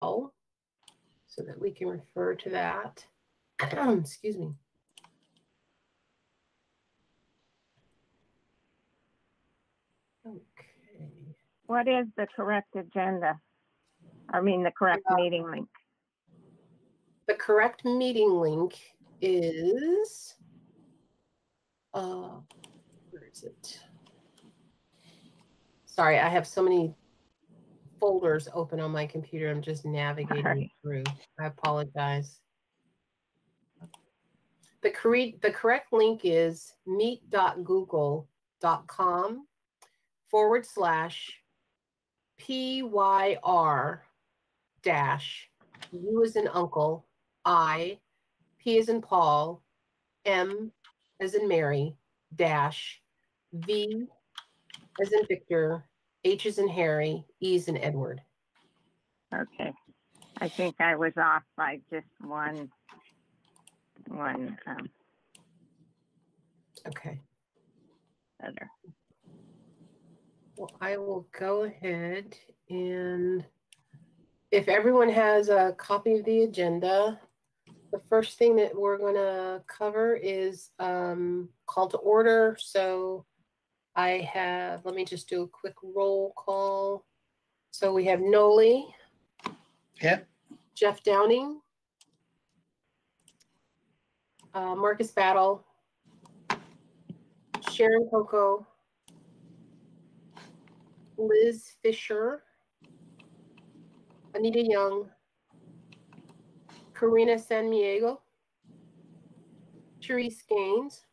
so that we can refer to that. Excuse me. Okay. What is the correct agenda? I mean, the correct meeting link. The correct meeting link is, where is it? Sorry, I have so many folders open on my computer. I'm just navigating through. I apologize. The correct link is meet.google.com/PYR dash U as in uncle, I, P as in Paul, M as in Mary, dash V as in Victor, H as in Harry, E as in Edward. Okay. I think I was off by just one. Okay. Letter. Well, I will go ahead and if everyone has a copy of the agenda, the first thing that we're going to cover is call to order. So let me just do a quick roll call. So we have Noli. Yep. Jeff Downing. Marcus Battle. Sharon Coco. Liz Fisher. Anita Young. Karina Sanmiego. Therese Gaines.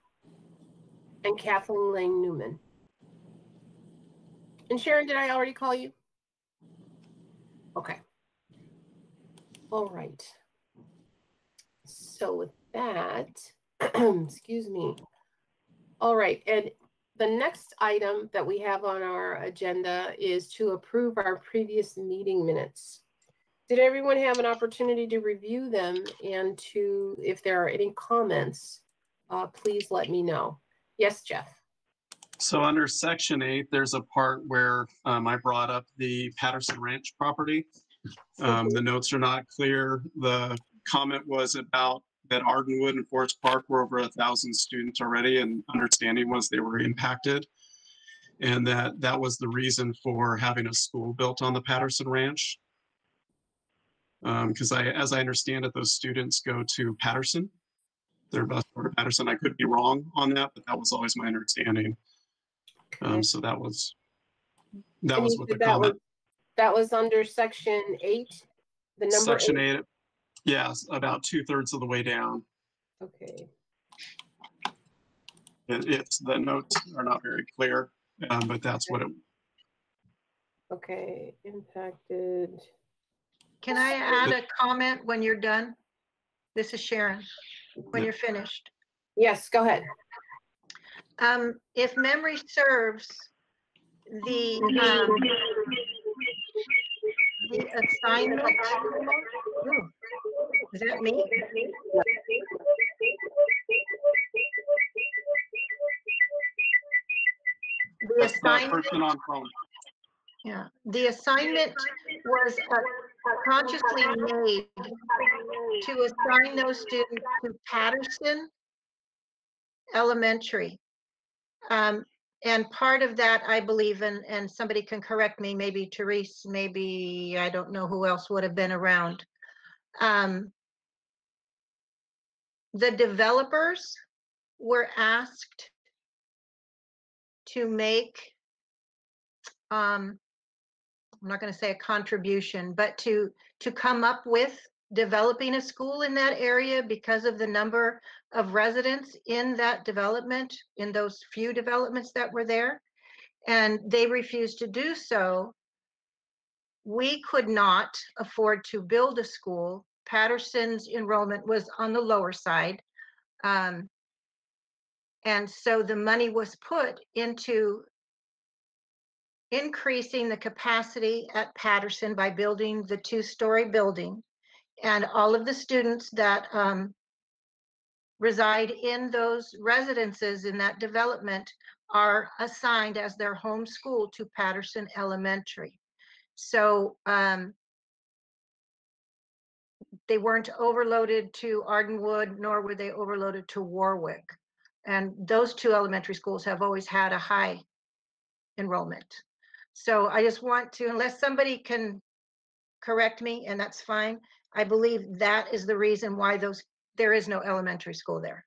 And Kathleen Lang Newman. And Sharon, did I already call you? Okay. All right. So with that, excuse me. All right. And the next item that we have on our agenda is to approve our previous meeting minutes. Did everyone have an opportunity to review them and to, if there are any comments, please let me know. Yes, Jeff. So under section 8, there's a part where I brought up the Patterson Ranch property. The notes are not clear. The comment was about that Ardenwood and Forest Park were over 1,000 students already, and understanding was they were impacted. And that was the reason for having a school built on the Patterson Ranch. Because as I understand it, those students go to Patterson. They're bused over to Patterson. I could be wrong on that, but that was always my understanding. Okay. So that was what the comment. That was under section 8, the number section 8. Yes, about 2/3 of the way down. Okay. It's the notes are not very clear, but that's what it. Okay, impacted. Can I add a comment when you're done? This is Sharon, when you're finished. Yes, go ahead. If memory serves, the assignment, is that me? The assignment, yeah, the assignment was consciously made to assign those students to Patterson Elementary. And part of that, I believe, and somebody can correct me, maybe Therese, maybe I don't know who else would have been around. The developers were asked to make, I'm not going to say a contribution, but to come up with developing a school in that area because of the number of residents in that development, in those few developments that were there, and they refused to do so. We could not afford to build a school. Patterson's enrollment was on the lower side. And so the money was put into increasing the capacity at Patterson by building the 2-story building. And all of the students that reside in those residences in that development are assigned as their home school to Patterson Elementary. So they weren't overloaded to Ardenwood, nor were they overloaded to Warwick. And those two elementary schools have always had a high enrollment. So I just want to, unless somebody can correct me, and that's fine, I believe that is the reason why there is no elementary school there.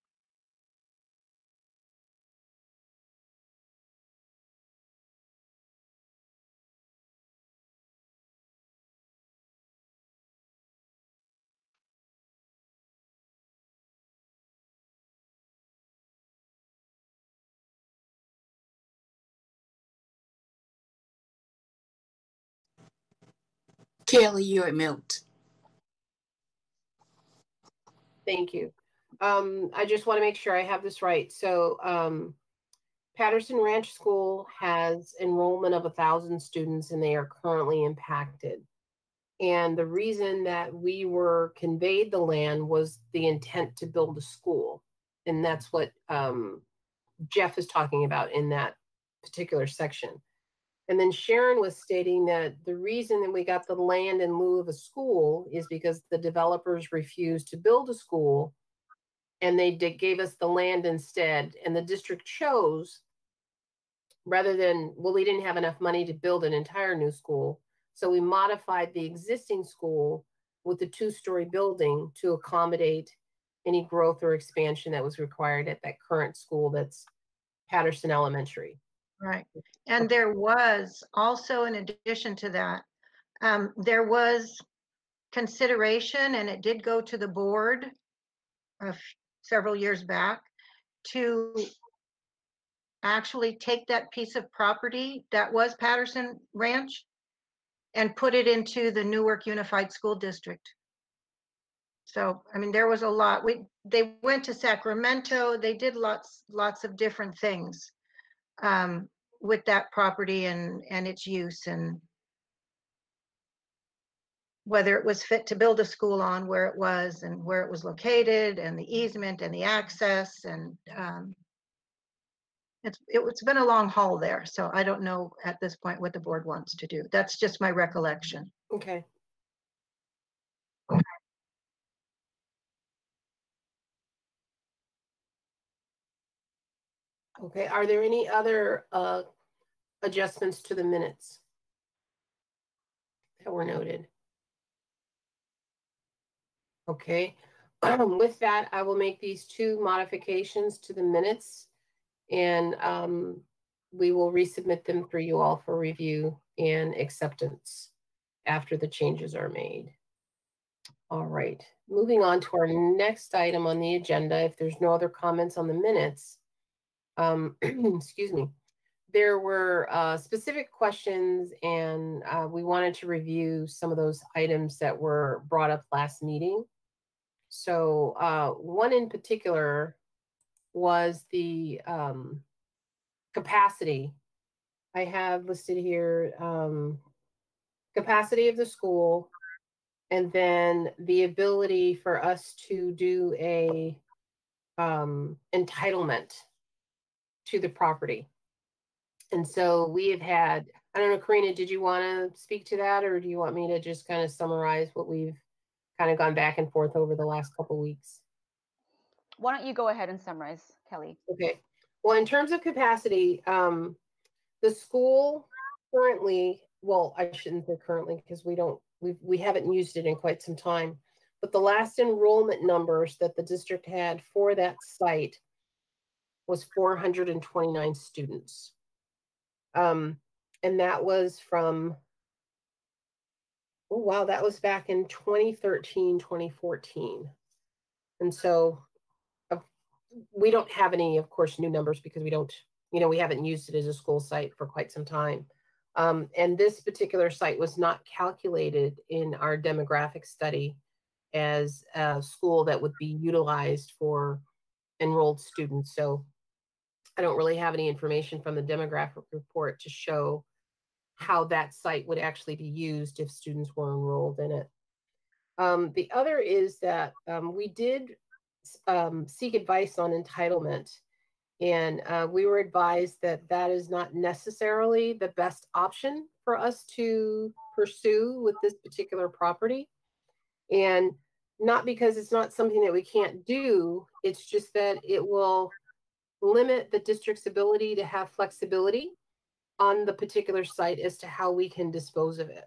Kelly, you're at mute. Thank you. I just want to make sure I have this right. So Patterson Ranch School has enrollment of 1,000 students, and they are currently impacted. And the reason that we were conveyed the land was the intent to build a school. And that's what Jeff is talking about in that particular section. And then Sharon was stating that the reason that we got the land in lieu of a school is because the developers refused to build a school, and they gave us the land instead. And the district chose, rather than, well, we didn't have enough money to build an entire new school, so we modified the existing school with the 2-story building to accommodate any growth or expansion that was required at that current school, that's Patterson Elementary. Right. And there was also, in addition to that, there was consideration, and it did go to the board several years back, to actually take that piece of property that was Patterson Ranch and put it into the Newark Unified School District. So, I mean, there was a lot. They went to Sacramento. They did lots of different things with that property and its use, and whether it was fit to build a school on, where it was and where it was located, and the easement and the access. And it's been a long haul there. So I don't know at this point what the board wants to do. That's just my recollection. Okay. Okay, are there any other adjustments to the minutes that were noted? Okay, with that, I will make these 2 modifications to the minutes, and we will resubmit them for you all for review and acceptance after the changes are made. All right, moving on to our next item on the agenda. If there's no other comments on the minutes, excuse me, there were specific questions, and we wanted to review some of those items that were brought up last meeting. So one in particular was the capacity. I have listed here capacity of the school, and then the ability for us to do a entitlement to the property. And so we have had, I don't know, Karina, did you want to speak to that, or do you want me to just kind of summarize what we've kind of gone back and forth over the last couple of weeks? Why don't you go ahead and summarize, Kelly? Okay. Well, in terms of capacity, the school currently, well, I shouldn't say currently, because we haven't used it in quite some time, but the last enrollment numbers that the district had for that site was 429 students. And that was from, oh, wow, that was back in 2013, 2014. And so we don't have any, of course, new numbers, because we don't, we haven't used it as a school site for quite some time. And this particular site was not calculated in our demographic study as a school that would be utilized for enrolled students. So I don't really have any information from the demographic report to show how that site would actually be used if students were enrolled in it. The other is that we did seek advice on entitlement, and we were advised that that is not necessarily the best option for us to pursue with this particular property. And not because it's not something that we can't do. It's just that it will limit the district's ability to have flexibility on the particular site as to how we can dispose of it.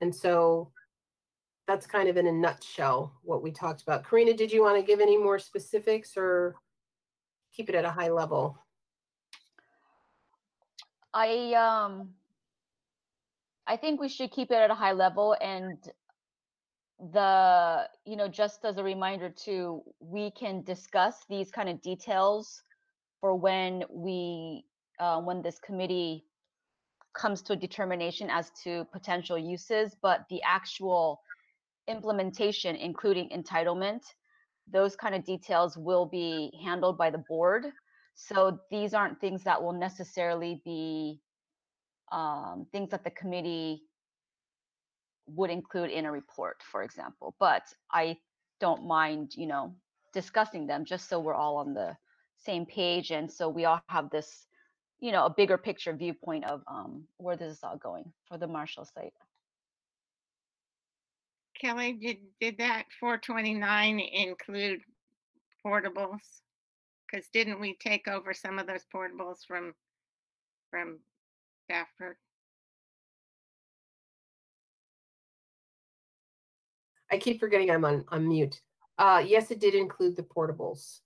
And so that's kind of in a nutshell what we talked about. Karina, did you want to give any more specifics or keep it at a high level? I think we should keep it at a high level, and just as a reminder too, we can discuss these kind of details for when this committee comes to a determination as to potential uses, but the actual implementation, including entitlement, those kind of details will be handled by the board. So these aren't things that will necessarily be things that the committee would include in a report, for example. But I don't mind, discussing them just so we're all on the same page, and so we all have this, a bigger picture viewpoint of where this is all going for the Marshall site. Kelly, did that 429 include portables? Because didn't we take over some of those portables from Stafford? I keep forgetting I'm on mute. Yes, it did include the portables,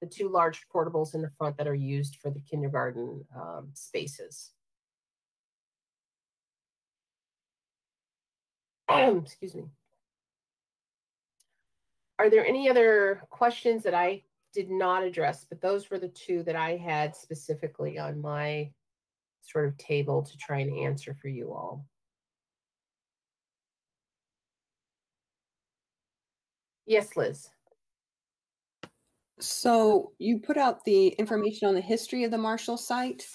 the 2 large portables in the front that are used for the kindergarten spaces. Excuse me. Are there any other questions that I did not address? But those were the 2 that I had specifically on my sort of table to try and answer for you all. Yes, Liz. So you put out the information on the history of the Marshall site.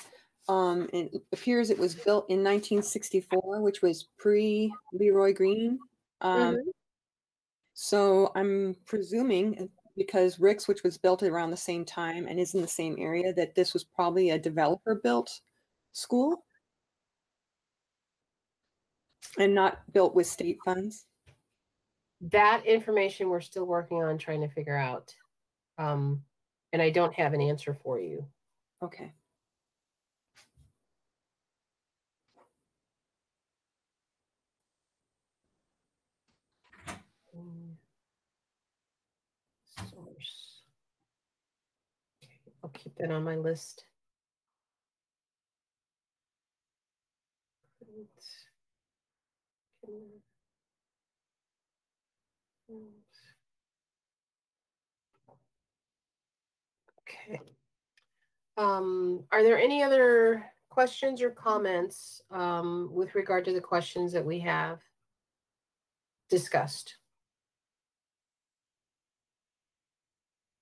It appears it was built in 1964, which was pre-Leroy Green. So I'm presuming, because Rick's, which was built around the same time and is in the same area, that this was probably a developer-built school and not built with state funds. That information we're still working on trying to figure out. And I don't have an answer for you. Okay. Source. Okay, I'll keep that on my list. Okay. Are there any other questions or comments with regard to the questions that we have discussed?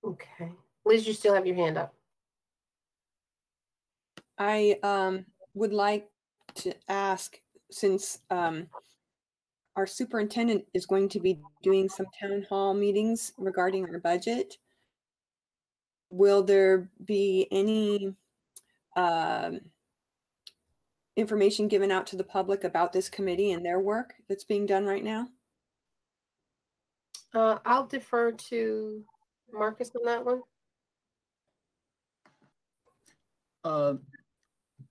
Okay. Liz, you still have your hand up. I would like to ask, since our superintendent is going to be doing some town hall meetings regarding our budget, will there be any information given out to the public about this committee and their work that's being done right now? I'll defer to Marcus on that one.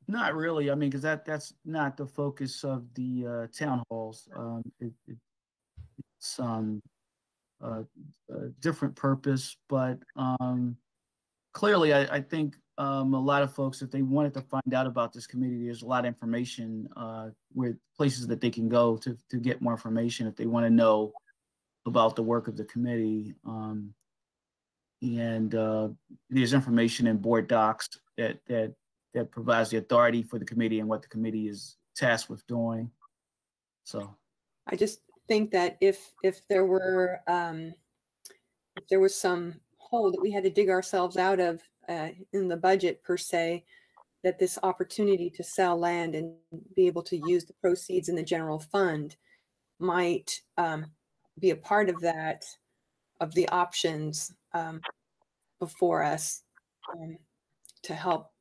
Not really. I mean, because that's not the focus of the town halls. It's a different purpose, but clearly, I think a lot of folks, if they wanted to find out about this committee, there's a lot of information with places that they can go to get more information if they want to know about the work of the committee. And there's information in board docs that provides the authority for the committee and what the committee is tasked with doing. So I just think that if there was some hole that we had to dig ourselves out of in the budget per se, that this opportunity to sell land and be able to use the proceeds in the general fund might be a part of that, of the options before us to help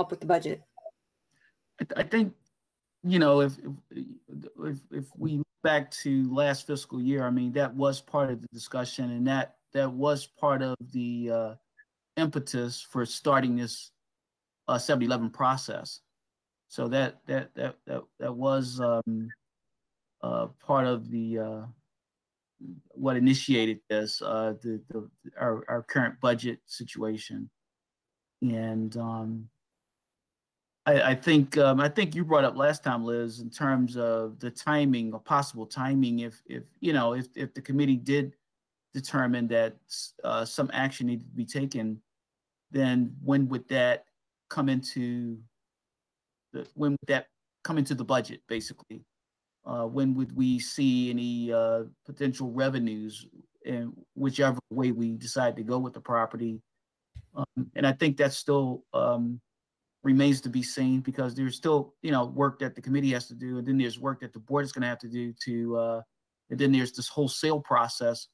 with the budget. I think, if we look back to last fiscal year, I mean, that was part of the discussion, and that was part of the impetus for starting this 7-11 process. So that was part of the what initiated this, our current budget situation. And I think you brought up last time, Liz, in terms of the timing or possible timing. If the committee did determine that some action needed to be taken, then when would that come into the budget, basically? When would we see any potential revenues in whichever way we decide to go with the property? And I think that still remains to be seen, because there's still, work that the committee has to do, and then there's work that the board is going to have to do and then there's this whole sale process.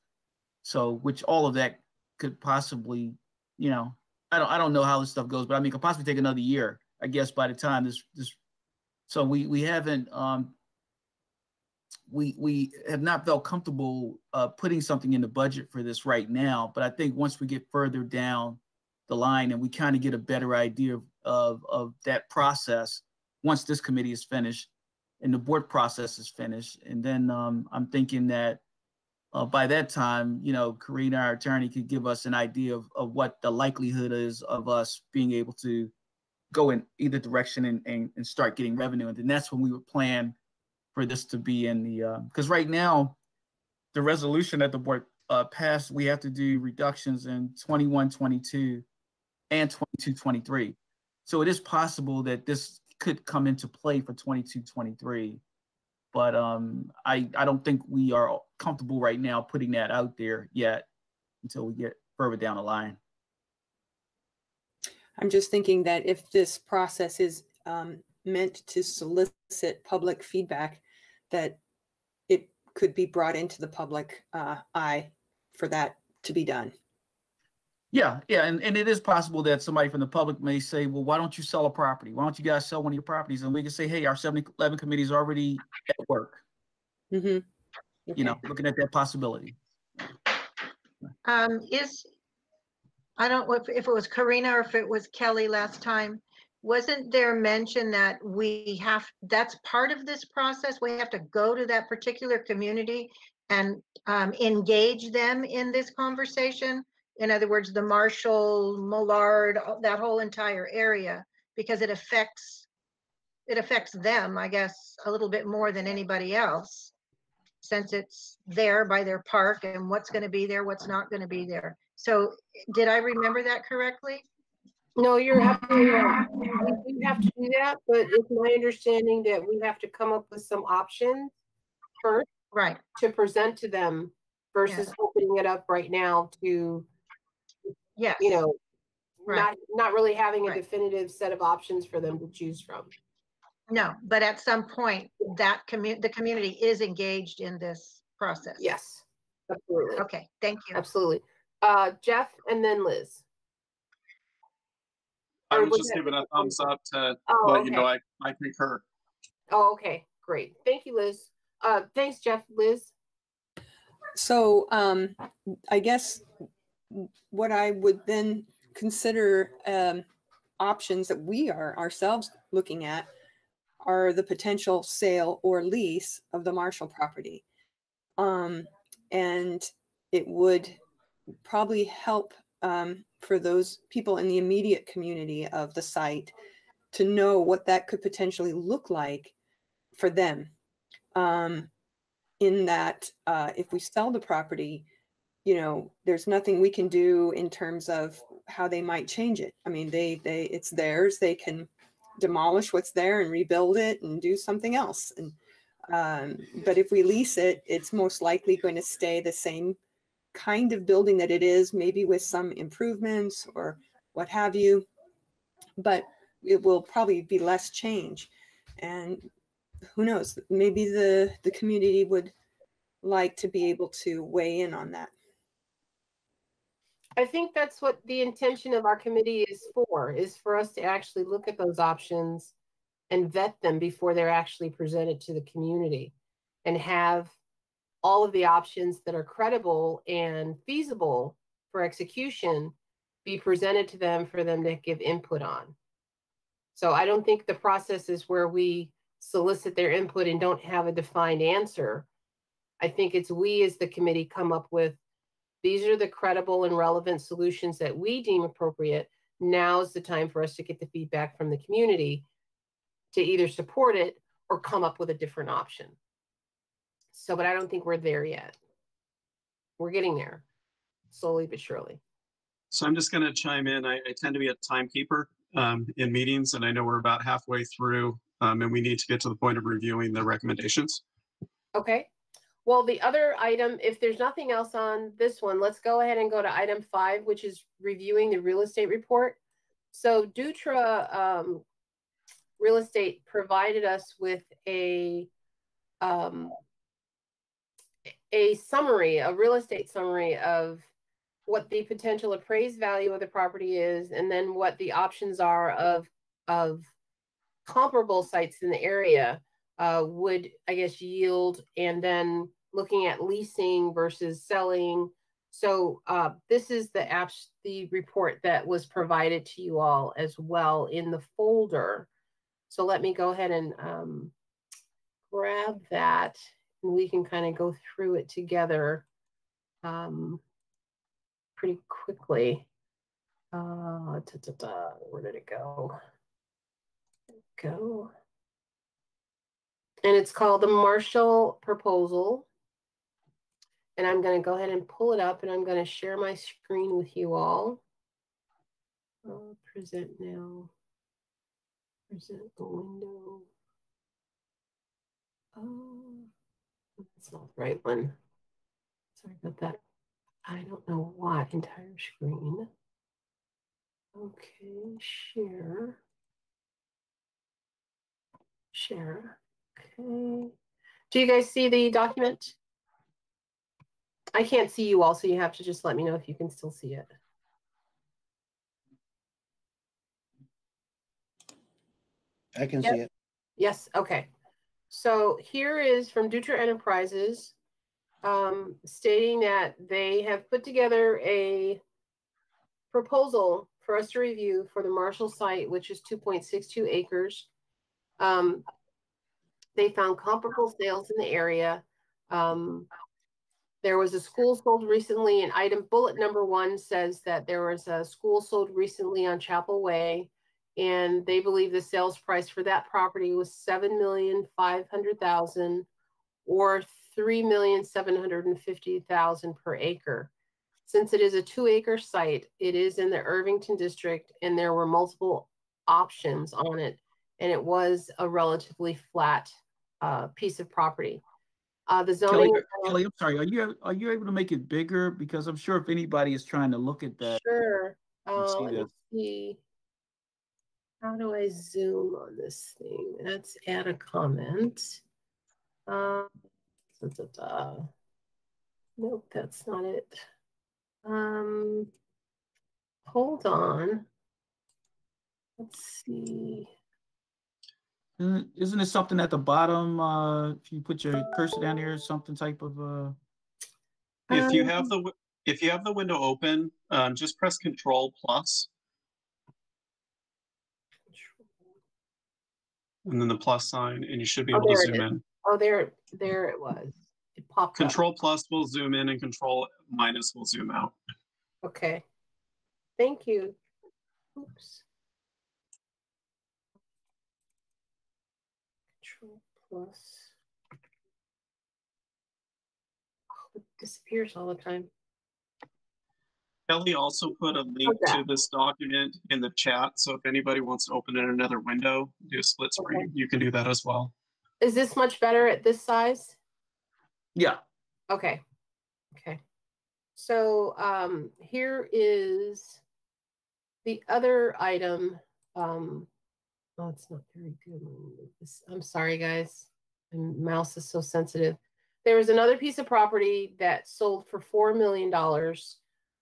So, which all of that could possibly, I don't know how this stuff goes, but I mean, it could possibly take another year, I guess, by the time this. So we haven't. We have not felt comfortable putting something in the budget for this right now, but I think once we get further down the line and we kind of get a better idea of that process, once this committee is finished and the board process is finished, and then I'm thinking that by that time, Karina, our attorney, could give us an idea of what the likelihood is of us being able to go in either direction and start getting revenue, and then that's when we would plan for this to be in the, because right now, the resolution that the board passed, we have to do reductions in 21-22 and 22-23. So it is possible that this could come into play for 22-23. But I don't think we are comfortable right now putting that out there yet until we get further down the line. I'm just thinking that if this process is meant to solicit public feedback, that it could be brought into the public eye for that to be done. Yeah, and it is possible that somebody from the public may say, well, why don't you sell a property? Why don't you guys sell one of your properties? And we can say, hey, our 7-11 committee is already at work. Mm-hmm. Okay. Looking at that possibility. I don't know if it was Karina or if it was Kelly last time, wasn't there mention that that's part of this process? We have to go to that particular community and engage them in this conversation. In other words, the Marshall, Millard, that whole entire area, because it affects them, I guess, a little bit more than anybody else, since it's there by their park and what's going to be there, what's not going to be there. So did I remember that correctly? No, you're absolutely right. We do have to do that, but it's my understanding that we have to come up with some options first, right, to present to them versus opening it up right now to, not really having a definitive set of options for them to choose from. No, but at some point, the community is engaged in this process. Yes, absolutely. Okay, thank you. Absolutely. Jeff and then Liz. I was just giving a thumbs up to let you know I concur. Oh, okay, great. Thank you, Liz. Thanks, Jeff. Liz? So I guess what I would then consider options that we are ourselves looking at are the potential sale or lease of the Marshall property. And it would probably help for those people in the immediate community of the site to know what that could potentially look like for them. In that if we sell the property, there's nothing we can do in terms of how they might change it. I mean, it's theirs. They can demolish what's there and rebuild it and do something else. And but if we lease it, it's most likely going to stay the same kind of building that it is, maybe with some improvements or what have you, but it will probably be less change. And who knows, maybe the community would like to be able to weigh in on that. I think that's what the intention of our committee is for us to actually look at those options and vet them before they're actually presented to the community. and have all of the options that are credible and feasible for execution be presented to them for them to give input on. So I don't think the process is where we solicit their input and don't have a defined answer. I think it's we as the committee come up with, these are the credible and relevant solutions that we deem appropriate. Now is the time for us to get the feedback from the community to either support it or come up with a different option. So, but I don't think we're there yet. We're getting there, slowly but surely. So I'm just going to chime in. I tend to be a timekeeper in meetings, and I know we're about halfway through, and we need to get to the point of reviewing the recommendations. Okay. Well, the other item, if there's nothing else on this one, let's go ahead and go to item 5, which is reviewing the real estate report. So Dutra Real Estate provided us with a summary, a real estate summary of what the potential appraised value of the property is, and then what the options are of comparable sites in the area would, I guess, yield, and then looking at leasing versus selling. So this is the report that was provided to you all as well in the folder. So let me go ahead and grab that, and we can kind of go through it together pretty quickly. Where did it go? And it's called the Marshall Proposal. And I'm going to go ahead and pull it up, and I'm going to share my screen with you all. Present now. Present the window. Oh, that's not the right one. Sorry about that. I don't know why. Entire screen. Okay, share. Share. Okay. Do you guys see the document? I can't see you all, so you have to just let me know if you can still see it. I can see it. Yes, okay. So here is from Dutra Enterprises, stating that they have put together a proposal for us to review for the Marshall site, which is 2.62 acres. They found comparable sales in the area. There was a school sold recently, and item bullet number 1 says that there was a school sold recently on Chapel Way, and they believe the sales price for that property was $7,500,000 or $3,750,000 per acre. Since it is a 2-acre site, it is in the Irvington district, and there were multiple options on it, and it was a relatively flat piece of property. The zoning. Kelly, I'm sorry. Are you able to make it bigger? Because I'm sure if anybody is trying to look at that. Sure. Let me see. How do I zoom on this thing? Let's add a comment. Nope, that's not it. Hold on. Let's see. Isn't it something at the bottom? If you put your cursor down here, something type of. If you have the window open, just press Control plus, and then the plus sign, and you should be able to zoom in. Oh, there it was. It popped up. Control plus will zoom in, and Control minus will zoom out. Okay. Thank you. Oops. Control plus. Oh, it disappears all the time. Kelly also put a link to this document in the chat, so if anybody wants to open it in another window, do a split screen, okay, you can do that as well. Is this much better at this size? Yeah. Okay. Okay. So here is the other item. Oh, it's not very good. I'm sorry, guys. My mouse is so sensitive. There was another piece of property that sold for $4 million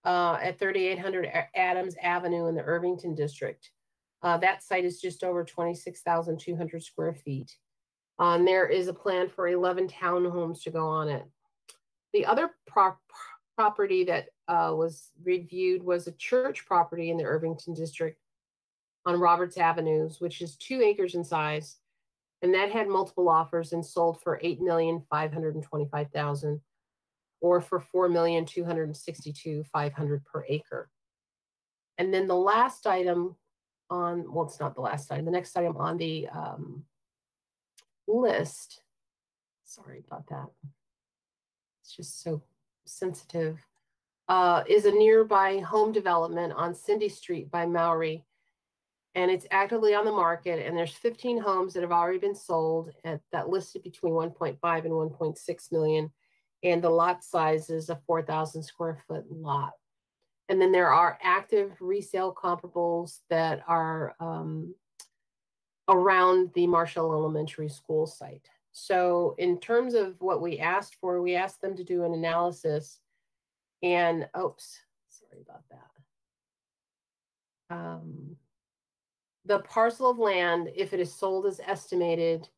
at 3800 Adams Avenue in the Irvington district. That site is just over 26,200 square feet. And there is a plan for 11 townhomes to go on it. The other property that was reviewed was a church property in the Irvington district on Roberts Avenues, which is 2 acres in size. And that had multiple offers and sold for $8,525,000 or for $4,262,500 per acre. And then the last item on, well, it's not the last item, the next item on the list, sorry about that. It's just so sensitive, is a nearby home development on Cindy Street by Maury. And it's actively on the market, and there's 15 homes that have already been sold that listed between 1.5 and 1.6 million. And the lot size is a 4,000 square foot lot. And then there are active resale comparables that are around the Marshall Elementary School site. So in terms of what we asked for, we asked them to do an analysis and, oops, sorry about that. The parcel of land, if it is sold as estimated,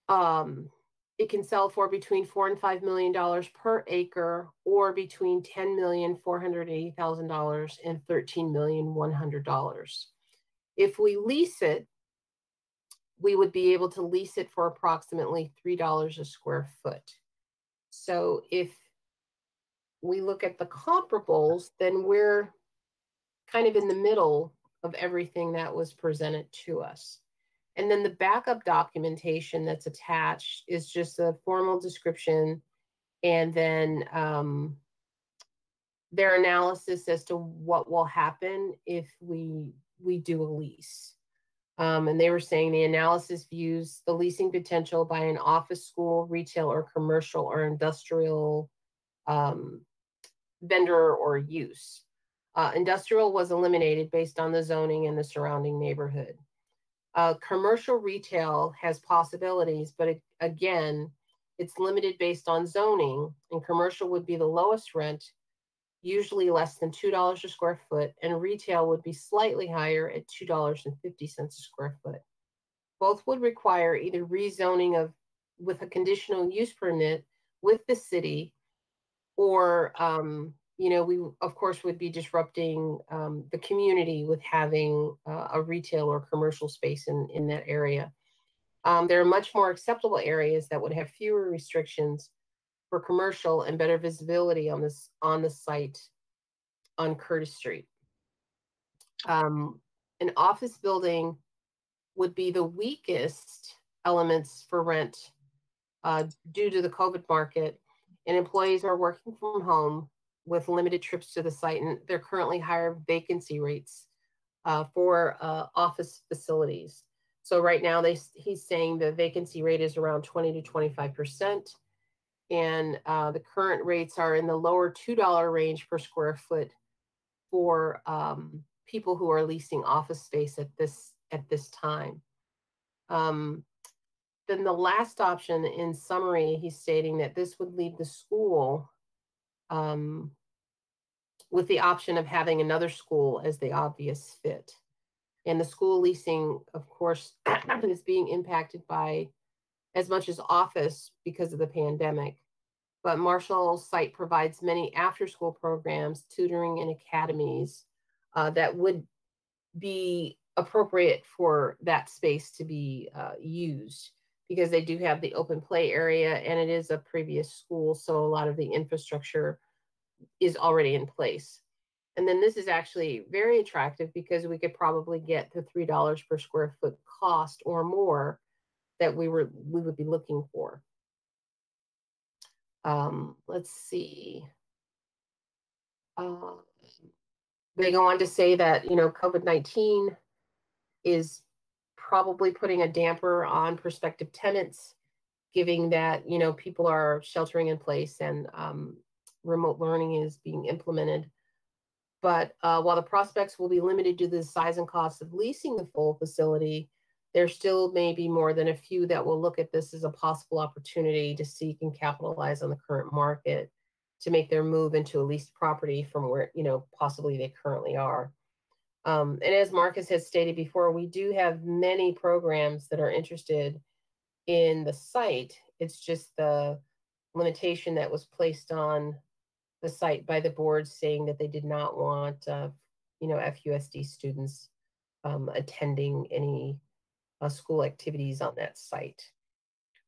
it can sell for between $4 and $5 million per acre, or between $10,480,000 and $13,100,000. If we lease it, we would be able to lease it for approximately $3 a square foot. So if we look at the comparables, then we're kind of in the middle of everything that was presented to us. And then the backup documentation that's attached is just a formal description, and then their analysis as to what will happen if we do a lease. And they were saying the analysis views the leasing potential by an office, school, retail, or commercial or industrial vendor or use. Industrial was eliminated based on the zoning and the surrounding neighborhood. Commercial retail has possibilities, but again, it's limited based on zoning, and commercial would be the lowest rent, usually less than $2 a square foot, and retail would be slightly higher at $2.50 a square foot. Both would require either rezoning with a conditional use permit with the city, or we of course would be disrupting the community with having a retail or commercial space in that area. There are much more acceptable areas that would have fewer restrictions for commercial and better visibility on the site on Curtis Street. An office building would be the weakest elements for rent due to the COVID market, and employees are working from home with limited trips to the site, and they're currently higher vacancy rates for office facilities. So right now he's saying the vacancy rate is around 20 to 25%. And the current rates are in the lower $2 range per square foot for people who are leasing office space at this time. Then the last option, in summary, he's stating that this would leave the school with the option of having another school as the obvious fit. And the school leasing, of course, is being impacted by as much as office because of the pandemic. But Marshall's site provides many after-school programs, tutoring, and academies that would be appropriate for that space to be used, because they do have the open play area, and it is a previous school, so a lot of the infrastructure is already in place. And then this is actually very attractive because we could probably get the $3 per square foot cost or more that we would be looking for. Let's see. They go on to say that, COVID-19 is probably putting a damper on prospective tenants, given that, people are sheltering in place and remote learning is being implemented. But while the prospects will be limited to the size and cost of leasing the full facility, there still may be more than a few that will look at this as a possible opportunity to seek and capitalize on the current market to make their move into a leased property from where, possibly they currently are. And as Marcus has stated before, we do have many programs that are interested in the site. It's just the limitation that was placed on the site by the board saying that they did not want, FUSD students attending any school activities on that site.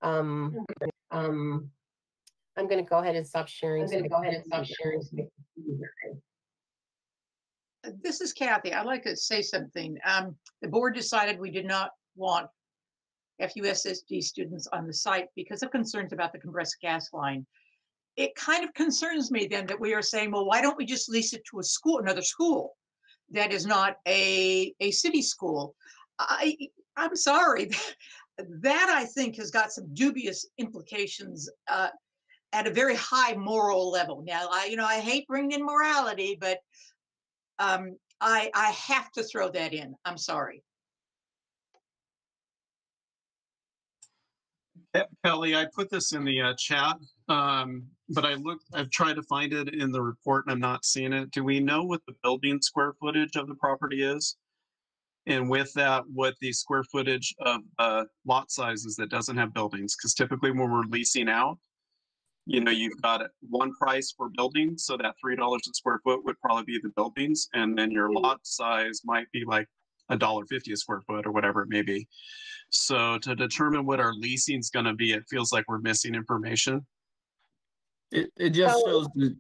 I'm going to go ahead and stop sharing. This is Kathy. I'd like to say something. The board decided we did not want FUSD students on the site because of concerns about the compressed gas line. It kind of concerns me then that we are saying, well, why don't we just lease it to a school, another school that is not a city school? I'm sorry. That I think has got some dubious implications at a very high moral level. Now, I hate bringing in morality, but I have to throw that in. I'm sorry. Kelly, I put this in the chat, but I've tried to find it in the report and I'm not seeing it. Do we know what the building square footage of the property is? And with that, what the square footage of lot sizes that doesn't have buildings? Because typically when we're leasing out, you've got one price for buildings, so that $3 a square foot would probably be the buildings, and then your lot size might be like $1.50 a square foot or whatever it may be. So to determine what our leasing is going to be, it feels like we're missing information. It just shows the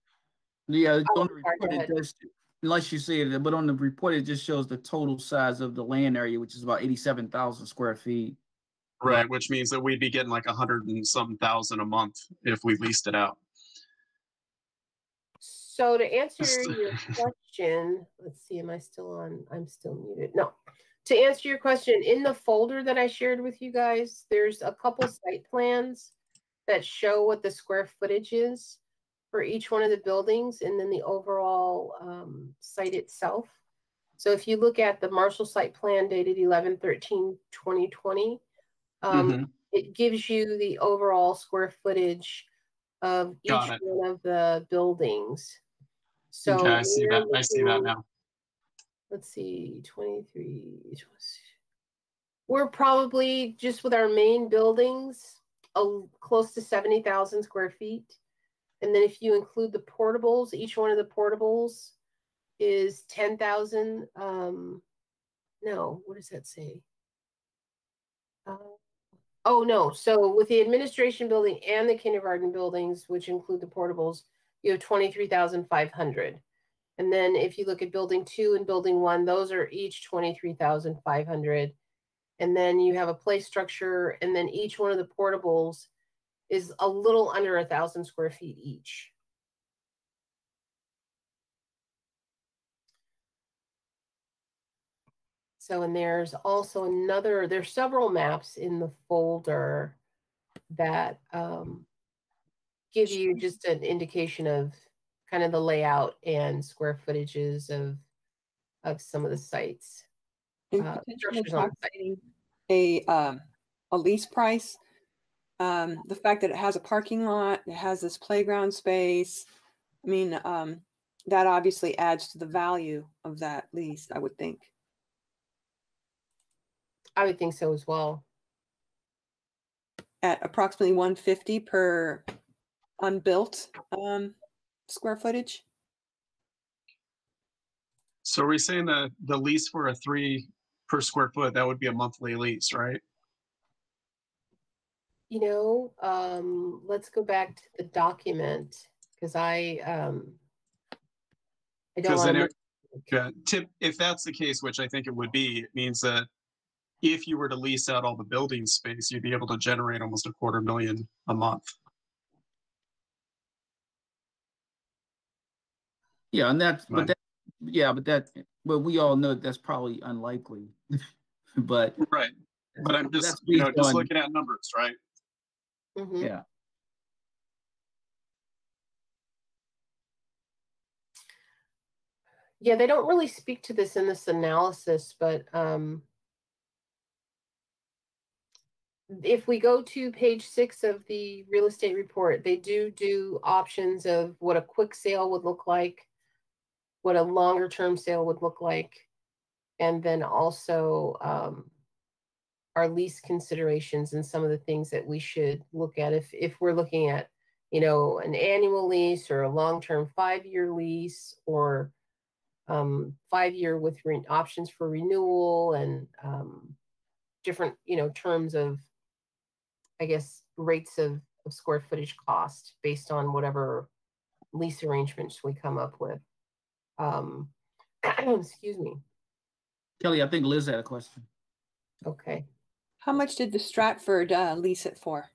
on the report, it does, unless you see it, but on the report it just shows the total size of the land area, which is about 87,000 square feet. Right, which means that we'd be getting like 100 and some thousand a month if we leased it out. So to answer your question, let's see, am I still on? I'm still muted. No. To answer your question, in the folder that I shared with you guys, there's a couple site plans that show what the square footage is for each one of the buildings and then the overall site itself. So if you look at the Marshall site plan dated 11/13/2020, it gives you the overall square footage of each one of the buildings. So okay, I see that. I see that now. Let's see, 23. We're probably just with our main buildings, close to 70,000 square feet. And then if you include the portables, each one of the portables is 10,000. No, what does that say? Oh, no. So with the administration building and the kindergarten buildings, which include the portables, you have 23,500. And then if you look at building 2 and building 1, those are each 23,500. And then you have a play structure, and then each one of the portables is a little under 1,000 square feet each. So, and there's also there's several maps in the folder that give you just an indication of kind of the layout and square footages of some of the sites. Potentially calculating a lease price. The fact that it has a parking lot, it has this playground space. I mean, that obviously adds to the value of that lease, I would think. I would think so as well. At approximately $150 per unbuilt square footage. So we're saying that the lease for a $3 per square foot, that would be a monthly lease, right? Let's go back to the document because I don't want to. If that's the case, which I think it would be, it means that if you were to lease out all the building space, you'd be able to generate almost $250,000 a month. Yeah, and that's, but we all know that's probably unlikely. But right, but I'm just just looking at numbers, right? Mm-hmm. Yeah. Yeah, they don't really speak to this in this analysis, but if we go to page 6 of the real estate report, they do options of what a quick sale would look like, what a longer term sale would look like, and then also our lease considerations and some of the things that we should look at if we're looking at, you know, an annual lease or a long-term 5-year lease, or 5-year with options for renewal, and different, you know, terms of, I guess, rates of square footage cost based on whatever lease arrangements we come up with. Excuse me. Kelly, I think Liz had a question. Okay. How much did the Stratford lease it for?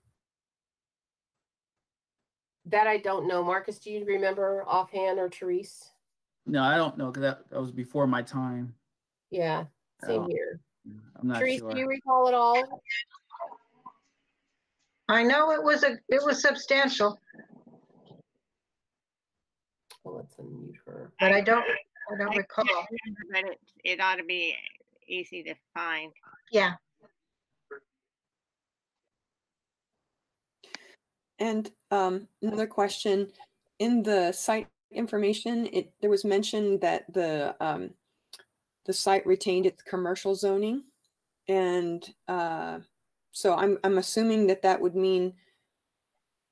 That I don't know. Marcus, do you remember offhand, or Therese? No, I don't know, because that was before my time. Yeah, same here. I'm not Therese, sure. do you recall it all? I know it was substantial, Well, let's unmute her. but I don't recall. But it ought to be easy to find. Yeah. And another question, in the site information, there was mention that the site retained its commercial zoning, and so I'm assuming that would mean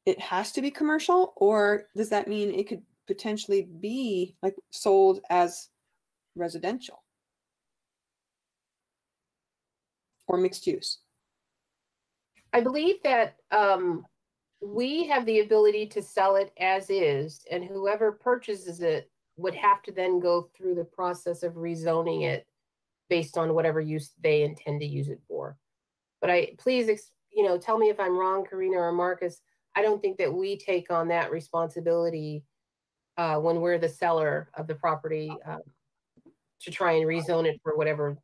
it has to be commercial, or does that mean it could potentially be like sold as residential or mixed use? I believe that we have the ability to sell it as is, and whoever purchases it would have to then go through the process of rezoning it based on whatever use they intend to use it for. But please, you know, tell me if I'm wrong, Karina or Marcus. I don't think that we take on that responsibility when we're the seller of the property to try and rezone it for whatever,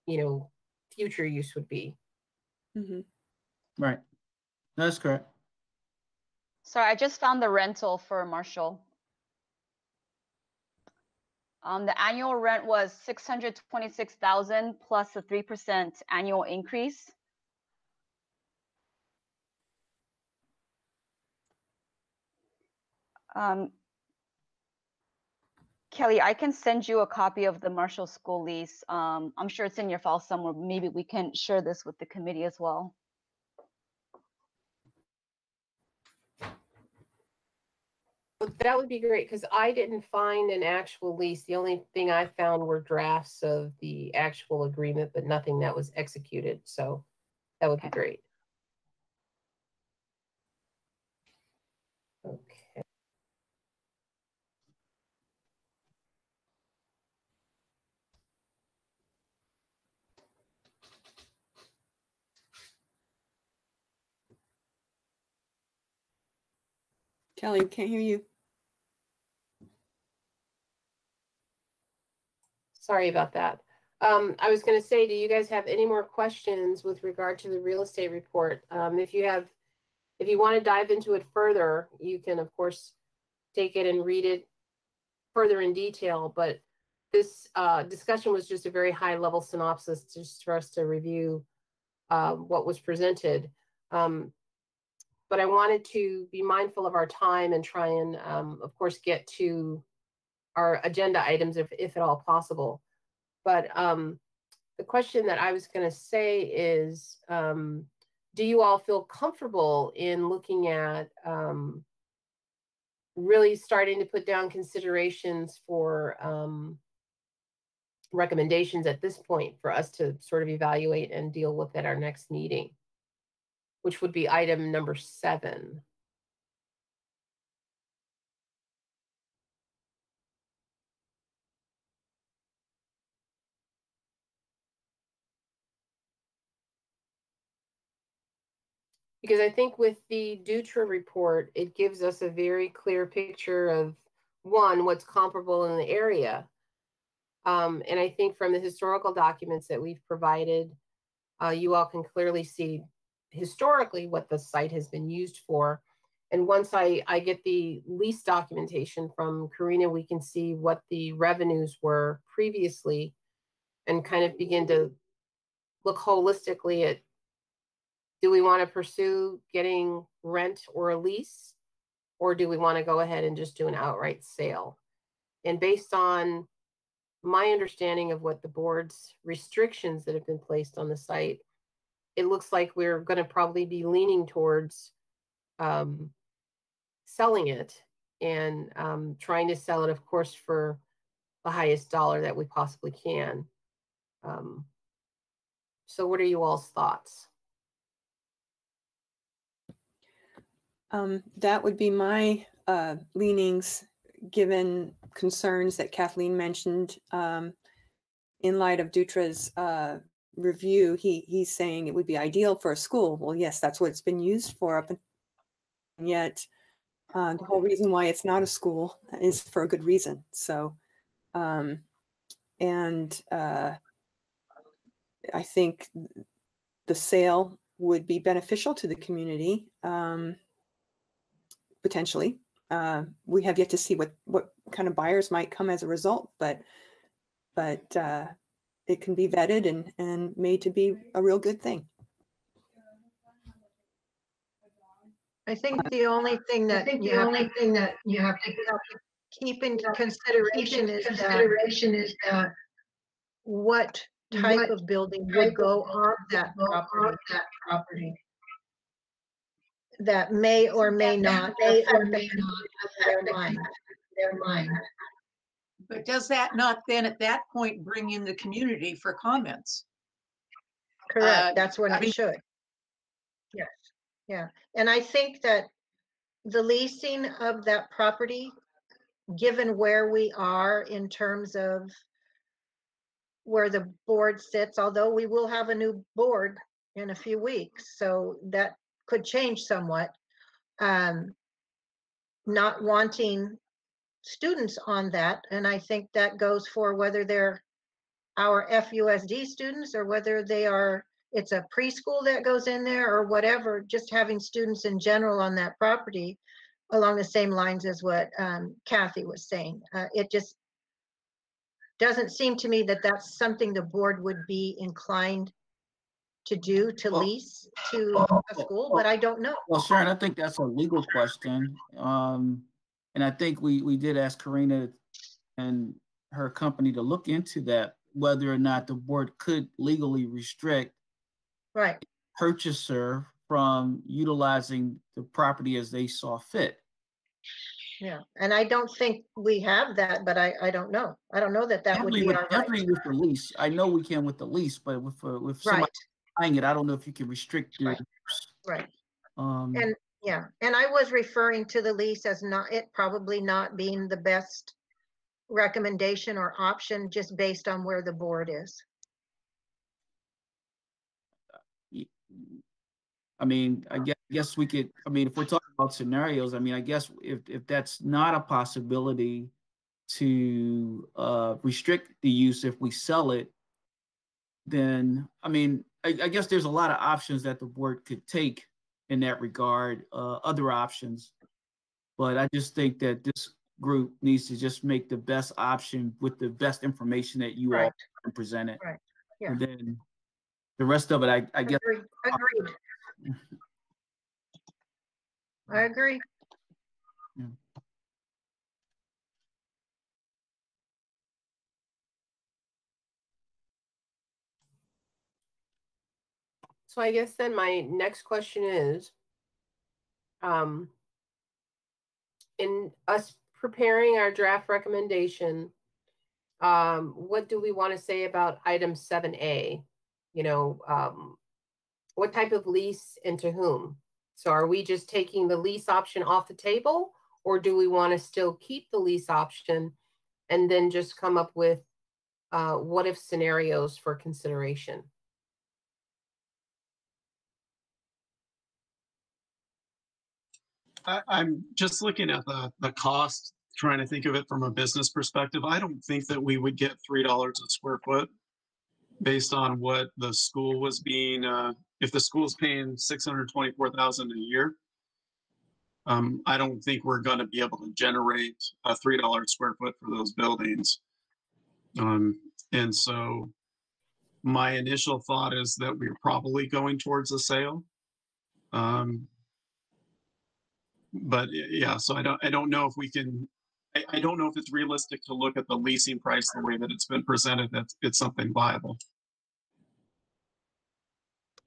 you know, future use would be. Mm-hmm. Right. That's correct. Sorry, I just found the rental for Marshall. The annual rent was $626,000 plus a 3% annual increase. Kelly, I can send you a copy of the Marshall School lease. I'm sure it's in your file somewhere. Maybe we can share this with the committee as well. That would be great, because I didn't find an actual lease. The only thing I found were drafts of the actual agreement, but nothing that was executed. So that would be great. Okay. Kelly, we can't hear you. Sorry about that. I was going to say, do you guys have any more questions with regard to the real estate report? If you want to dive into it further, you can, of course, take it and read it further in detail. But this discussion was just a very high-level synopsis just for us to review what was presented. But I wanted to be mindful of our time and try and, of course, get to our agenda items if at all possible. But the question that I was going to say is, do you all feel comfortable in looking at really starting to put down considerations for recommendations at this point for us to sort of evaluate and deal with at our next meeting, which would be item number 7. Because I think with the Dutra report, it gives us a very clear picture of, one, what's comparable in the area. And I think from the historical documents that we've provided, you all can clearly see historically what the site has been used for. And once I get the lease documentation from Karina, we can see what the revenues were previously and kind of begin to look holistically at, do we want to pursue getting rent or a lease, or do we want to go ahead and just do an outright sale? And based on my understanding of what the board's restrictions that have been placed on the site, it looks like we're going to probably be leaning towards selling it and trying to sell it, of course, for the highest dollar that we possibly can. So what are you all's thoughts? That would be my leanings, given concerns that Kathleen mentioned. In light of Dutra's review, he's saying it would be ideal for a school. Well, yes, that's what it's been used for. And yet, the whole reason why it's not a school is for a good reason. So, I think the sale would be beneficial to the community, potentially. We have yet to see what kind of buyers might come as a result, but it can be vetted and made to be a real good thing. I think the only thing that you have to keep in consideration is that what type of building would go on that property that may or may not affect their mind. But does that not then at that point bring in the community for comments? Correct, that's what I it mean- should. Yes, yeah, and I think that the leasing of that property, given where we are in terms of where the board sits, although we will have a new board in a few weeks, so that could change somewhat. Not wanting students on that, and I think that goes for whether they're our FUSD students or whether it's a preschool that goes in there or whatever, just having students in general on that property along the same lines as what Kathy was saying. It just doesn't seem to me that that's something the board would be inclined to do, to lease to a school, but I don't know. Well, Sharon, I think that's a legal question. And I think we did ask Karina and her company to look into that, whether or not the board could legally restrict Right. purchaser from utilizing the property as they saw fit. Yeah, and I don't think we have that, but I don't know. I don't know that would be our right. Definitely with the lease. I know we can with the lease, but with somebody buying it, I don't know if you can restrict your right. And yeah, and I was referring to the lease as it probably not being the best recommendation or option just based on where the board is. I mean, I guess we could, I mean, if we're talking about scenarios, I mean, I guess if that's not a possibility to restrict the use if we sell it, then, I mean, I guess there's a lot of options that the board could take in that regard, other options. But I just think that this group needs to just make the best option with the best information that you all can present it. Right. Yeah. And then the rest of it, I guess. Agreed. I agree. Yeah. So I guess then my next question is, in us preparing our draft recommendation, what do we want to say about item 7A? You know, what type of lease and to whom? So are we just taking the lease option off the table, or do we want to still keep the lease option and then just come up with what if scenarios for consideration? I'm just looking at the cost, trying to think of it from a business perspective. I don't think that we would get $3 a square foot based on what the school was being, if the school's paying $624,000 a year. I don't think we're going to be able to generate a $3 a square foot for those buildings. And so my initial thought is that we're probably going towards a sale. But yeah, so I don't know if we can, I don't know if it's realistic to look at the leasing price the way that it's been presented, that it's something viable.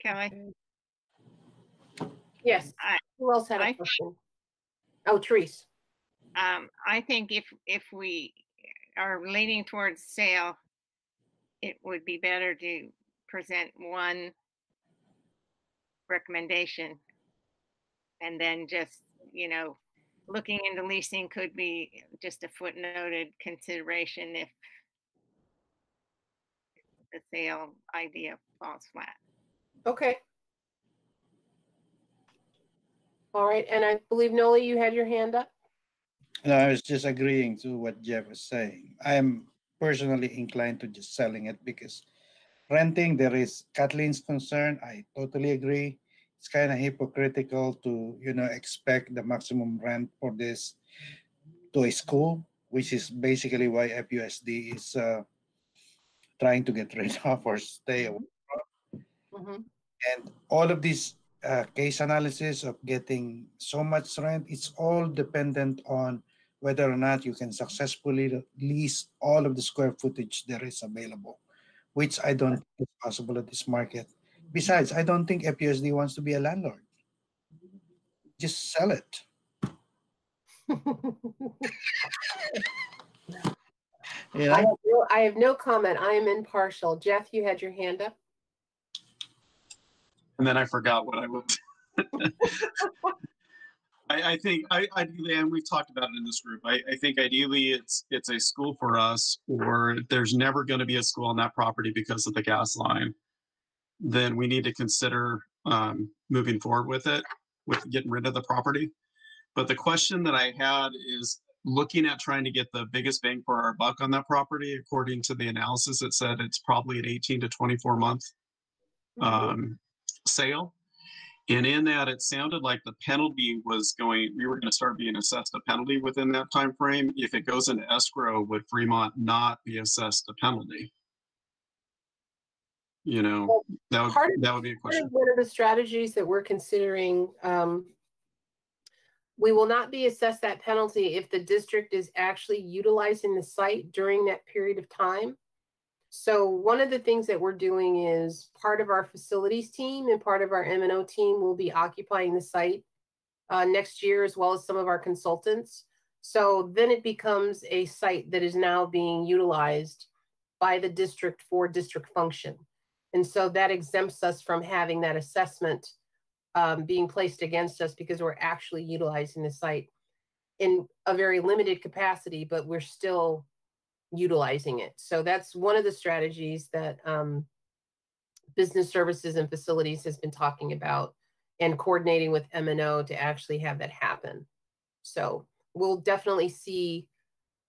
Kelly. Yes. I- Who else had I a think- question? Oh, Therese. I think if we are leaning towards sale, it would be better to present one recommendation and then just, looking into leasing could be just a footnoted consideration if the sale idea falls flat. Okay. All right, and I believe Noli, you had your hand up. No, I was just agreeing to what Jeff was saying. I'm personally inclined to just selling it because renting, there is Kathleen's concern. I totally agree. It's kind of hypocritical to, expect the maximum rent for this to a school, which is basically why FUSD is trying to get rid of or stay away. Mhm. And all of these case analysis of getting so much rent, it's all dependent on whether or not you can successfully lease all of the square footage there is available, which I don't think is possible at this market. Besides, I don't think FUSD wants to be a landlord. Just sell it. You I know? have no comment. I am impartial. Jeff, you had your hand up. And then I forgot what I was. I think ideally, and we've talked about it in this group. I think ideally it's a school for us, or there's never going to be a school on that property because of the gas line. Then we need to consider moving forward with it, with getting rid of the property. But the question that I had is looking at trying to get the biggest bang for our buck on that property. According to the analysis, it said it's probably an 18 to 24 month sale. And in that, it sounded like the penalty was we were going to start being assessed a penalty within that time frame. If it goes into escrow, would Fremont not be assessed a penalty? Well, that would be a question. One of the strategies that we're considering, we will not be assessed that penalty if the district is actually utilizing the site during that period of time. So one of the things that we're doing is part of our facilities team and part of our M&O team will be occupying the site next year, as well as some of our consultants. So then it becomes a site that is now being utilized by the district for district function. And so that exempts us from having that assessment being placed against us because we're actually utilizing the site in a very limited capacity, but we're still utilizing it. So that's one of the strategies that business services and facilities has been talking about and coordinating with M&O to actually have that happen. So we'll definitely see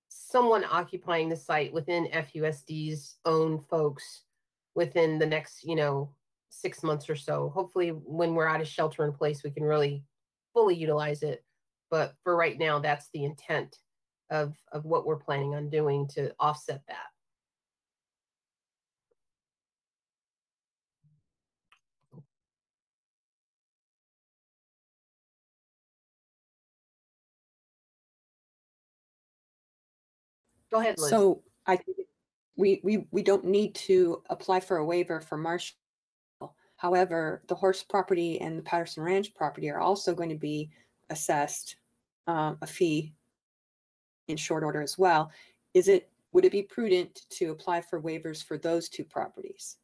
someone occupying the site within FUSD's own folks within the next, 6 months or so. Hopefully when we're out of shelter in place, we can really fully utilize it. But for right now, that's the intent of what we're planning on doing to offset that. Go ahead, Liz. So I think we don't need to apply for a waiver for Marshall. However, the horse property and the Patterson Ranch property are also going to be assessed a fee in short order as well. Would it be prudent to apply for waivers for those two properties?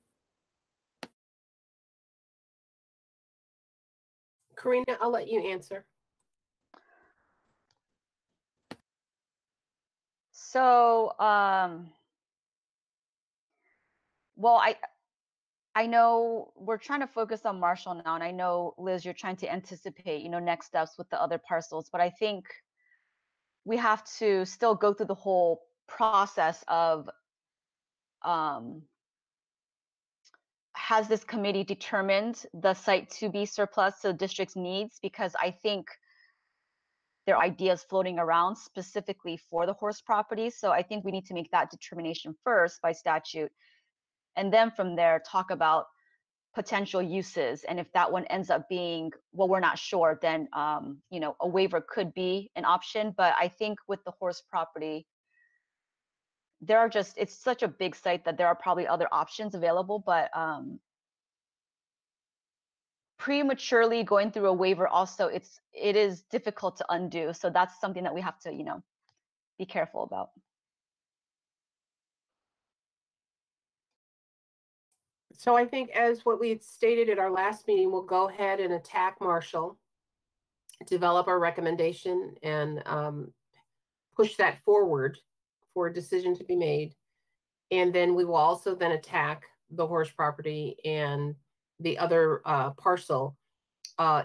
Karina, I'll let you answer. So, well, I know we're trying to focus on Marshall now, and I know, Liz, you're trying to anticipate, next steps with the other parcels, but I think we have to still go through the whole process of has this committee determined the site to be surplus to the district's needs? Because I think there are ideas floating around specifically for the horse properties. So I think we need to make that determination first by statute. And then from there, talk about potential uses. And if that one ends up being, well, we're not sure, then, a waiver could be an option. But I think with the horse property, it's such a big site that there are probably other options available. But prematurely going through a waiver also, it is difficult to undo. So that's something that we have to, be careful about. So I think, as what we had stated at our last meeting, we'll go ahead and attack Marshall, develop our recommendation, and push that forward for a decision to be made. And then we will also then attack the horse property and the other parcel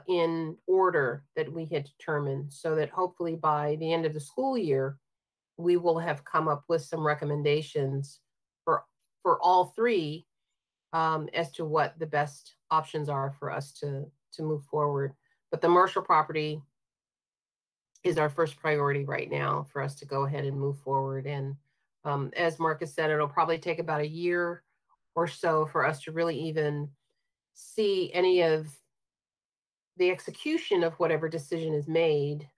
in order that we had determined, so that hopefully by the end of the school year, we will have come up with some recommendations for all three as to what the best options are for us to move forward. But the Marshall property is our first priority right now for us to go ahead and move forward. And as Marcus said, it'll probably take about a year or so for us to really even see any of the execution of whatever decision is made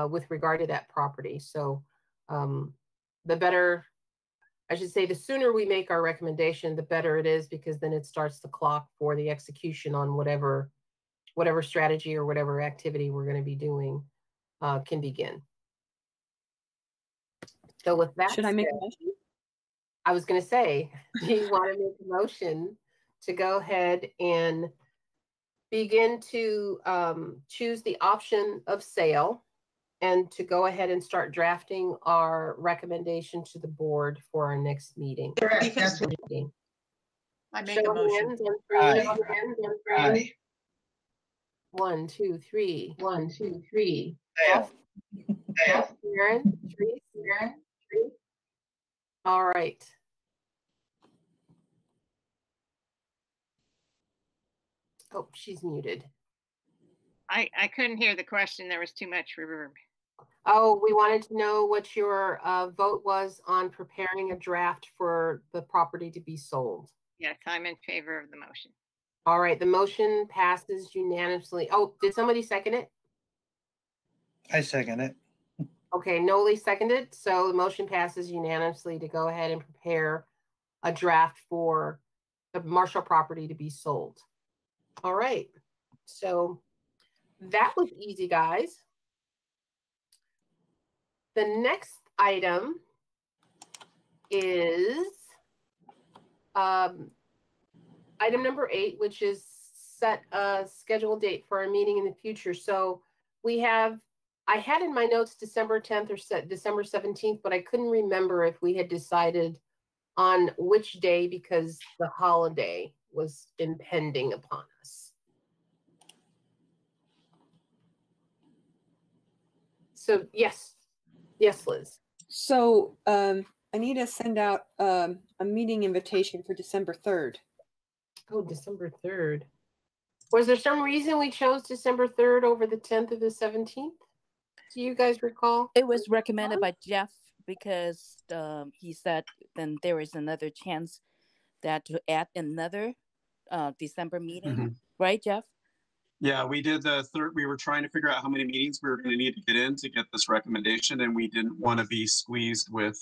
with regard to that property. So the better, I should say, the sooner we make our recommendation, the better it is, because then it starts the clock for the execution on whatever strategy or whatever activity we're going to be doing can begin. So with that, Should I make a motion? I was going to say, do you want to make a motion to go ahead and begin to choose the option of sale, and to go ahead and start drafting our recommendation to the board for our next meeting? Correct. That's what I make a motion. Aye. 1, 2, 3. 1, 2, 3. Jeff? Aaron? Therese? All right. Oh, she's muted. I couldn't hear the question. There was too much reverb. Oh, we wanted to know what your vote was on preparing a draft for the property to be sold. Yes, I'm in favor of the motion. All right, the motion passes unanimously. Oh, did somebody second it? I second it. Okay, Noli seconded. So the motion passes unanimously to go ahead and prepare a draft for the Marshall property to be sold. All right, so that was easy, guys. The next item is item number 8, which is set a scheduled date for our meeting in the future. So we have, I had in my notes December 10th or December 17th, but I couldn't remember if we had decided on which day because the holiday was impending upon us. So yes, Liz. So I need to send out a meeting invitation for December 3rd. Oh, December 3rd. Was there some reason we chose December 3rd over the 10th or the 17th? Do you guys recall? It was recommended by Jeff because he said then there is another chance that to add another December meeting, right, Jeff? Yeah, we did the third. We were trying to figure out how many meetings we were going to need to get in to get this recommendation, and we didn't want to be squeezed with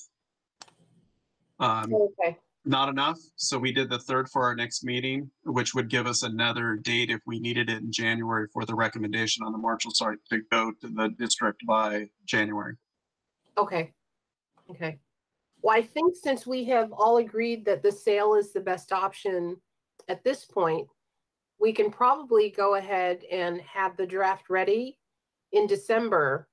not enough. So we did the 3rd for our next meeting, which would give us another date if we needed it in January for the recommendation on the Marshall site to go to the district by January. Okay. Well, I think since we have all agreed that the sale is the best option at this point, we can probably go ahead and have the draft ready in December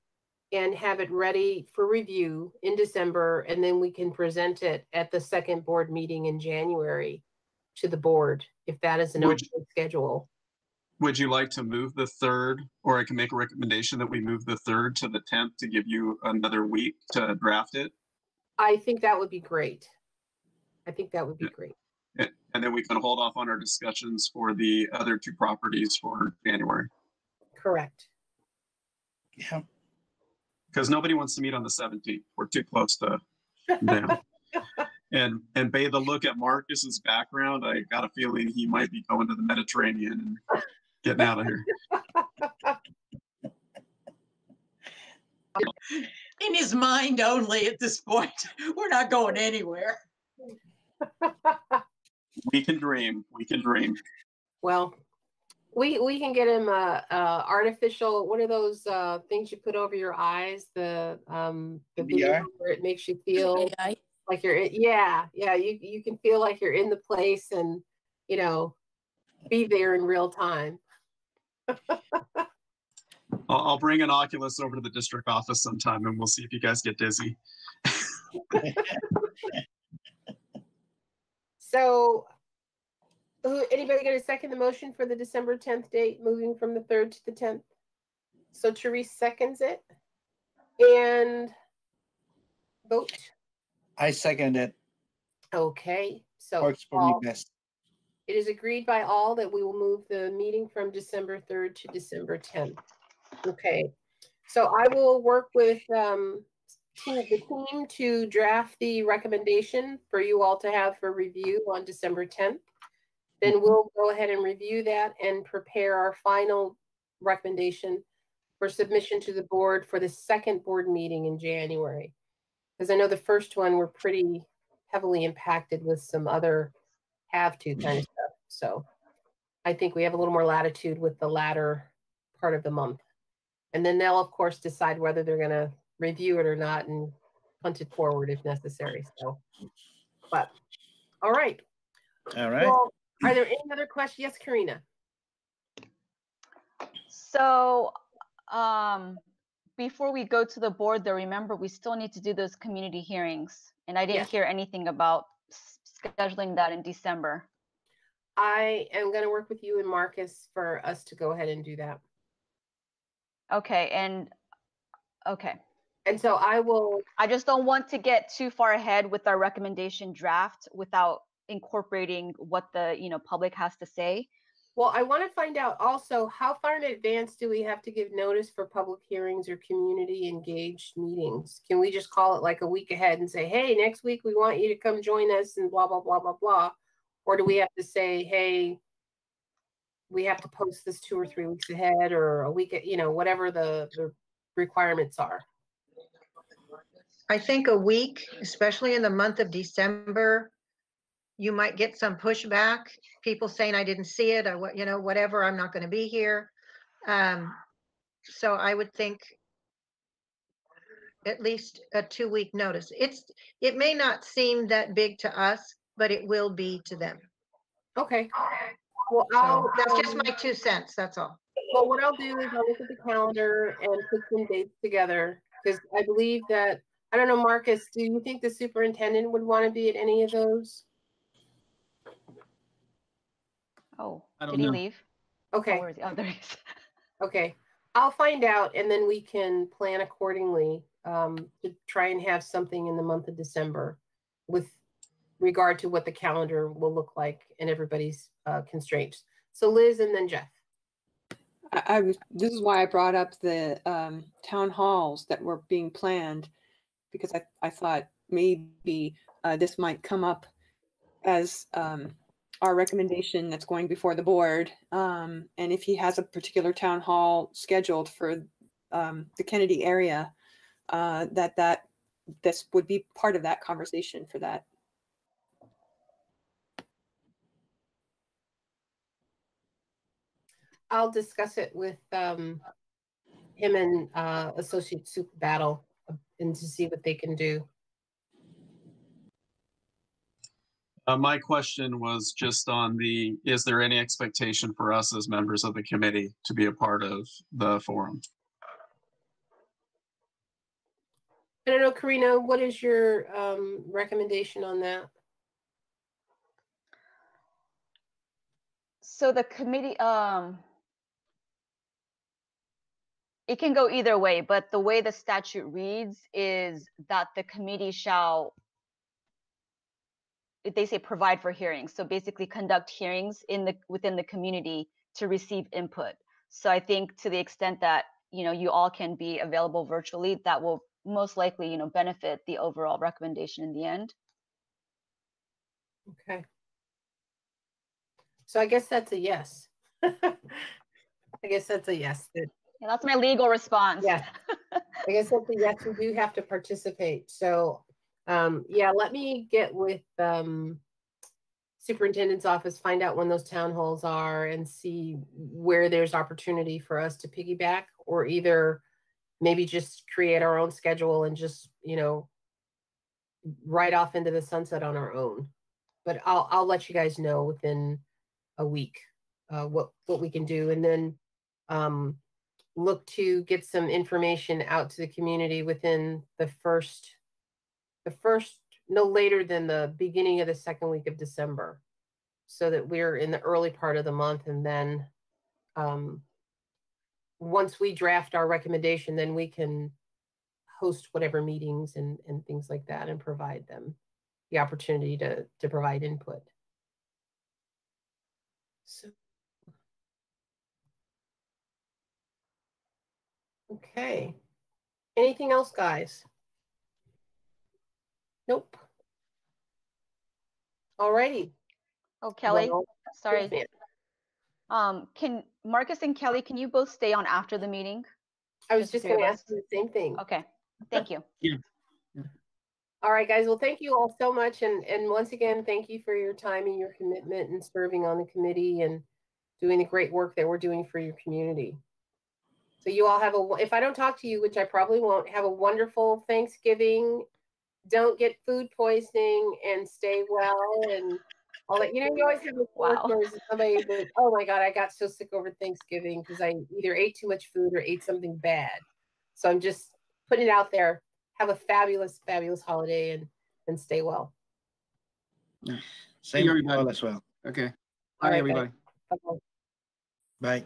and have it ready for review in December, and then we can present it at the second board meeting in January to the board, if that is an open schedule. Would you like to move the 3rd, or I can make a recommendation that we move the 3rd to the 10th to give you another week to draft it? I think that would be great. And then we can hold off on our discussions for the other 2 properties for January. Correct. Yeah. Because nobody wants to meet on the 17th. We're too close to them. And by the look at Marcus's background, I got a feeling he might be going to the Mediterranean and getting out of here. In his mind only at this point. We're not going anywhere. We can dream. We can dream. Well, We can get him artificial. What are those things you put over your eyes? The video VR? where it makes you feel AI. like you're in, yeah. You can feel like you're in the place and be there in real time. I'll bring an Oculus over to the district office sometime and we'll see if you guys get dizzy. So, anybody going to second the motion for the December 10th date, moving from the 3rd to the 10th? So Therese seconds it. And vote. I second it. Okay. So Works for me best. it is agreed by all that we will move the meeting from December 3rd to December 10th. Okay. So I will work with the team to draft the recommendation for you all to have for review on December 10th. Then we'll go ahead and review that and prepare our final recommendation for submission to the board for the second board meeting in January. Because I know the first one we're pretty heavily impacted with some other have to kind of stuff. So I think we have a little more latitude with the latter part of the month. And then they'll, of course, decide whether they're going to review it or not and punt it forward if necessary. So, but all right. All right. Well, are there any other questions? Yes, Karina. So before we go to the board, though, remember, we still need to do those community hearings. And I didn't hear anything about scheduling that in December. I am going to work with you and Marcus for us to go ahead and do that. Okay. And so I just don't want to get too far ahead with our recommendation draft without incorporating what the public has to say. Well, I want to find out also, how far in advance do we have to give notice for public hearings or community engaged meetings? Can we just call it like a week ahead and say, hey, next week we want you to come join us and blah, blah, blah, blah, blah? Or do we have to say, hey, we have to post this 2 or 3 weeks ahead or a week, whatever the requirements are? I think a week, especially in the month of December, you might get some pushback, people saying, I didn't see it, whatever, I'm not going to be here. So I would think at least a 2-week notice. It may not seem that big to us, but it will be to them. Okay. Well, So that's just my 2 cents, that's all. Well, what I'll do is I'll look at the calendar and put some dates together, because I believe that, I don't know, Marcus, do you think the superintendent would want to be at any of those? Oh, I don't did he know. leave? Okay. Oh, where is he? Oh, there he is. Okay. I'll find out, and then we can plan accordingly to try and have something in the month of December with regard to what the calendar will look like and everybody's constraints. So Liz and then Jeff. This is why I brought up the town halls that were being planned, because I thought maybe this might come up as our recommendation that's going before the board. And if he has a particular town hall scheduled for the Kennedy area, this would be part of that conversation for that. I'll discuss it with him and Associate Super Battle and to see what they can do. My question was just on is there any expectation for us as members of the committee to be a part of the forum? I don't know, Karina, what is your recommendation on that? So the committee, it can go either way, but the way the statute reads is that the committee shall, they say, provide for hearings. So basically conduct hearings within the community to receive input. So I think to the extent that, you all can be available virtually, that will most likely, benefit the overall recommendation in the end. Okay. So I guess that's a yes. I guess that's a yes. Yeah, that's my legal response. Yeah. I guess that's a yes, we do have to participate. So yeah, let me get with superintendent's office, find out when those town halls are and see where there's opportunity for us to piggyback, or either maybe just create our own schedule and just, you know, right off into the sunset on our own. But I'll let you guys know within a week what we can do, and then look to get some information out to the community within the first no later than the beginning of the second week of December, so that we're in the early part of the month. And then once we draft our recommendation, then we can host whatever meetings and things like that, and provide them the opportunity to provide input. So, okay. Anything else, guys? Nope. Alrighty. Oh, Kelly, Well, sorry. yes, Can Marcus and Kelly, can you both stay on after the meeting? I was Just the just three going of to ask you the same thing. Okay, thank you. All right, guys. Well, thank you all so much. And once again, thank you for your time and your commitment and serving on the committee and doing the great work that we're doing for your community. So you all have if I don't talk to you, which I probably won't, have a wonderful Thanksgiving. Don't get food poisoning and stay well. And all that, you know, you always have the stories of somebody that, oh my God, I got so sick over Thanksgiving because I either ate too much food or ate something bad. So I'm just putting it out there. Have a fabulous, fabulous holiday and stay well. Same to you all as well. Okay. All right, everybody. Bye. Bye.